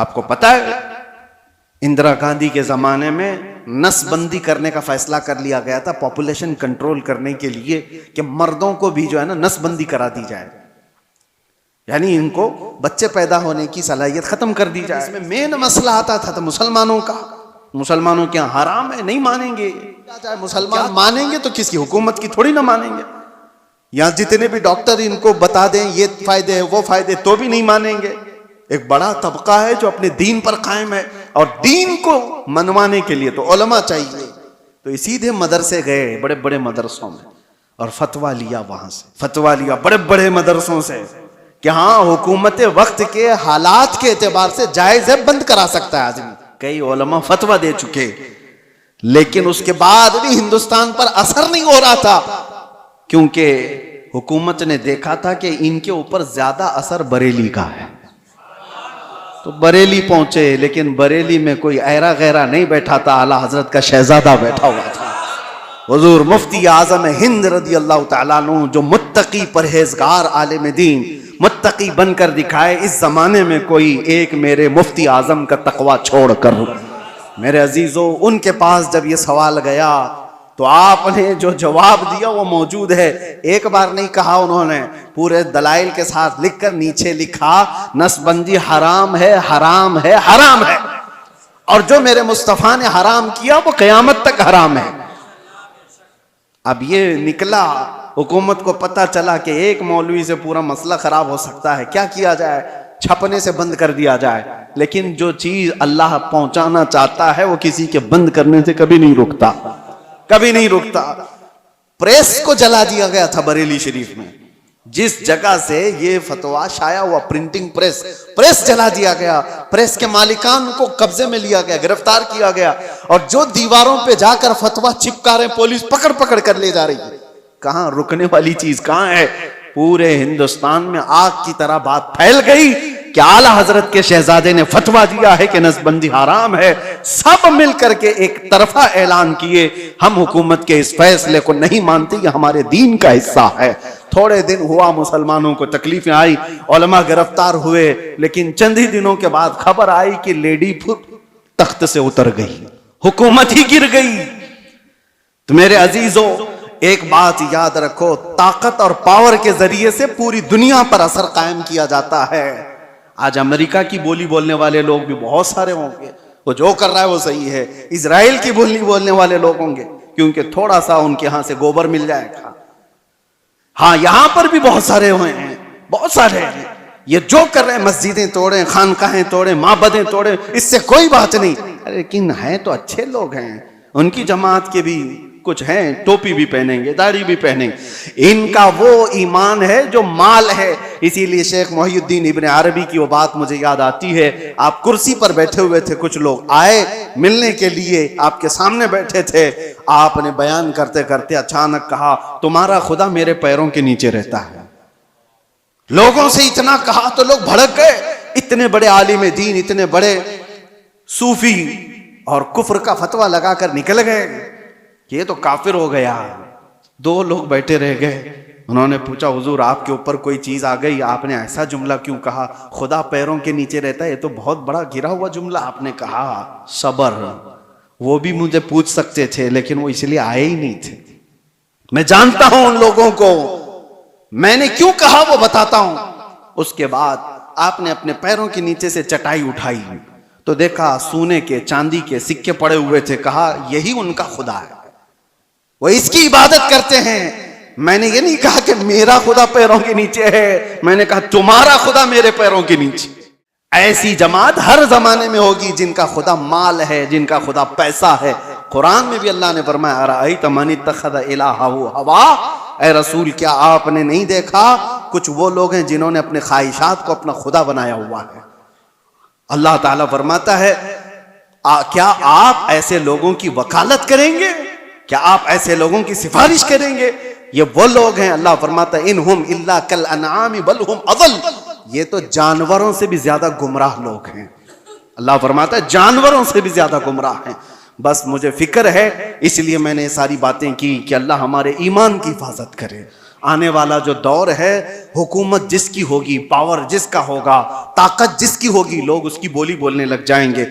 आपको पता है इंदिरा गांधी के जमाने में नसबंदी करने का फैसला कर लिया गया था पॉपुलेशन कंट्रोल करने के लिए कि मर्दों को भी जो है ना नसबंदी करा दी जाए, यानी इनको बच्चे पैदा होने की सलाहियत खत्म कर दी जाए। इसमें मेन मसला आता था तो मुसलमानों का, मुसलमानों क्या हराम है, नहीं मानेंगे। मुसलमान मानेंगे तो किसकी हुकूमत की थोड़ी ना मानेंगे। यहां जितने भी डॉक्टर इनको बता दें ये फायदे है वो फायदे तो भी नहीं मानेंगे। एक बड़ा तबका है जो अपने दीन पर कायम है और दीन को मनवाने के लिए तो उलमा चाहिए। तो सीधे मदरसे गए, बड़े बड़े मदरसों में, और फतवा लिया, वहां से फतवा लिया बड़े बड़े मदरसों से कि हाँ हुकूमत वक्त के हालात के एतबार से जायज है, बंद करा सकता है आदमी। कई उलमा फतवा दे चुके, लेकिन उसके बाद भी हिंदुस्तान पर असर नहीं हो रहा था, क्योंकि हुकूमत ने देखा था कि इनके ऊपर ज्यादा असर बरेली का है। तो बरेली पहुंचे, लेकिन बरेली में कोई ऐरा गैरा नहीं बैठा था, आला हजरत का शहजादा बैठा हुआ था, हुजूर मुफ्ती आजम हिंद रदी अल्लाह तआला अन्हु, जो मुत्तकी परहेजगार आलिम दीन मुत्तकी बनकर दिखाए। इस जमाने में कोई एक मेरे मुफ्ती आजम का तकवा छोड़कर, मेरे अजीजों, उनके पास जब ये सवाल गया तो आपने जो जवाब दिया वो मौजूद है। एक बार नहीं कहा उन्होंने, पूरे दलाइल के साथ लिखकर नीचे लिखा नसबंदी हराम है, हराम है, हराम है, और जो मेरे मुस्तफा ने हराम किया वो कयामत तक हराम है। अब ये निकला, हुकूमत को पता चला कि एक मौलवी से पूरा मसला खराब हो सकता है, क्या किया जाए, छपने से बंद कर दिया जाए। लेकिन जो चीज अल्लाह पहुंचाना चाहता है वो किसी के बंद करने से कभी नहीं रुकता, कभी नहीं रुकता। प्रेस को जला दिया गया था बरेली शरीफ में, जिस जगह से ये फतवा शाया हुआ, प्रिंटिंग प्रेस, प्रेस जला दिया गया, प्रेस के मालिकान को कब्जे में लिया गया, गिरफ्तार किया गया, और जो दीवारों पे जाकर फतवा चिपका रहे पुलिस पकड़ पकड़ कर ले जा रही है। कहां रुकने वाली चीज कहां है? पूरे हिंदुस्तान में आग की तरह बात फैल गई कि आला हजरत के शहजादे ने फतवा दिया है कि नसबंदी हराम है। सब मिलकर के एक तरफा ऐलान किए, हम हुकूमत के इस फैसले को नहीं मानते, ये हमारे दीन का हिस्सा है। थोड़े दिन हुआ, मुसलमानों को तकलीफें आई, उलमा गिरफ्तार हुए, लेकिन चंद ही दिनों के बाद खबर आई कि लेडी तख्त से उतर गई, हुकूमत ही गिर गई। तो मेरे अजीजों, एक बात याद रखो, ताकत और पावर के जरिए से पूरी दुनिया पर असर कायम किया जाता है। आज अमेरिका की बोली बोलने वाले लोग भी बहुत सारे होंगे, वो जो कर रहा है वो सही है। इजराइल की बोली बोलने वाले लोग होंगे, क्योंकि थोड़ा सा उनके यहां से गोबर मिल जाएगा। हाँ, यहां पर भी बहुत सारे हुए हैं, बहुत सारे हैं। ये जो कर रहे हैं, मस्जिदें तोड़े, खानकाहें तोड़े, माबदें तोड़े, इससे कोई बात नहीं। लेकिन हैं तो अच्छे लोग हैं, उनकी जमात के भी कुछ हैं, टोपी भी पहनेंगे, दाढ़ी भी पहनेंगे। इनका वो ईमान है जो माल है। इसीलिए शेख मोहिउद्दीन इब्न अरबी की वो बात मुझे याद आती है। आप कुर्सी पर बैठे हुए थे, कुछ लोग आए मिलने के लिए, आपके सामने बैठे थे। आपने बयान करते करते अचानक कहा, तुम्हारा खुदा मेरे पैरों के नीचे रहता है। लोगों से इतना कहा तो लोग भड़क गए। इतने बड़े आलिम दीन, इतने बड़े सूफी, और कुफ्र का फतवा लगाकर निकल गए, ये तो काफिर हो गया। दो लोग बैठे रह गए। उन्होंने पूछा, हुजूर आपके ऊपर कोई चीज आ गई, आपने ऐसा जुमला क्यों कहा, खुदा पैरों के नीचे रहता है, ये तो बहुत बड़ा गिरा हुआ जुमला आपने कहा। सब्र, वो भी मुझे पूछ सकते थे, लेकिन वो इसलिए आए ही नहीं थे। मैं जानता हूं उन लोगों को, मैंने क्यों कहा वो बताता हूं। उसके बाद आपने अपने पैरों के नीचे से चटाई उठाई तो देखा सोने के चांदी के सिक्के पड़े हुए थे। कहा यही उनका खुदा है, वो इसकी इबादत करते हैं। मैंने ये नहीं कहा कि मेरा खुदा पैरों के नीचे है, मैंने कहा तुम्हारा खुदा मेरे पैरों के नीचे। ऐसी जमात हर जमाने में होगी जिनका खुदा माल है, जिनका खुदा पैसा है। कुरान में भी अल्लाह ने फरमाया, अराअयत मन इत्तखज़ इलाहहु हवा, ऐ रसूल क्या आपने नहीं देखा, कुछ वो लोग हैं जिन्होंने अपने ख्वाहिशात को अपना खुदा बनाया हुआ है। अल्लाह ताला फरमाता है, क्या आप ऐसे लोगों की वकालत करेंगे, क्या आप ऐसे लोगों की सिफारिश करेंगे? ये वो लोग हैं, अल्लाह फरमाता है, इनहुम इल्ला कल अनआम बल हुम अदल, ये तो जानवरों से भी ज्यादा गुमराह लोग हैं। अल्लाह फरमाता है जानवरों से भी ज्यादा गुमराह हैं। बस मुझे फिक्र है, इसलिए मैंने ये सारी बातें की कि अल्लाह हमारे ईमान की हिफाजत करे, आने वाला जो दौर है, हुकूमत जिसकी होगी, पावर जिसका होगा, ताकत जिसकी होगी, लोग उसकी बोली बोलने लग जाएंगे।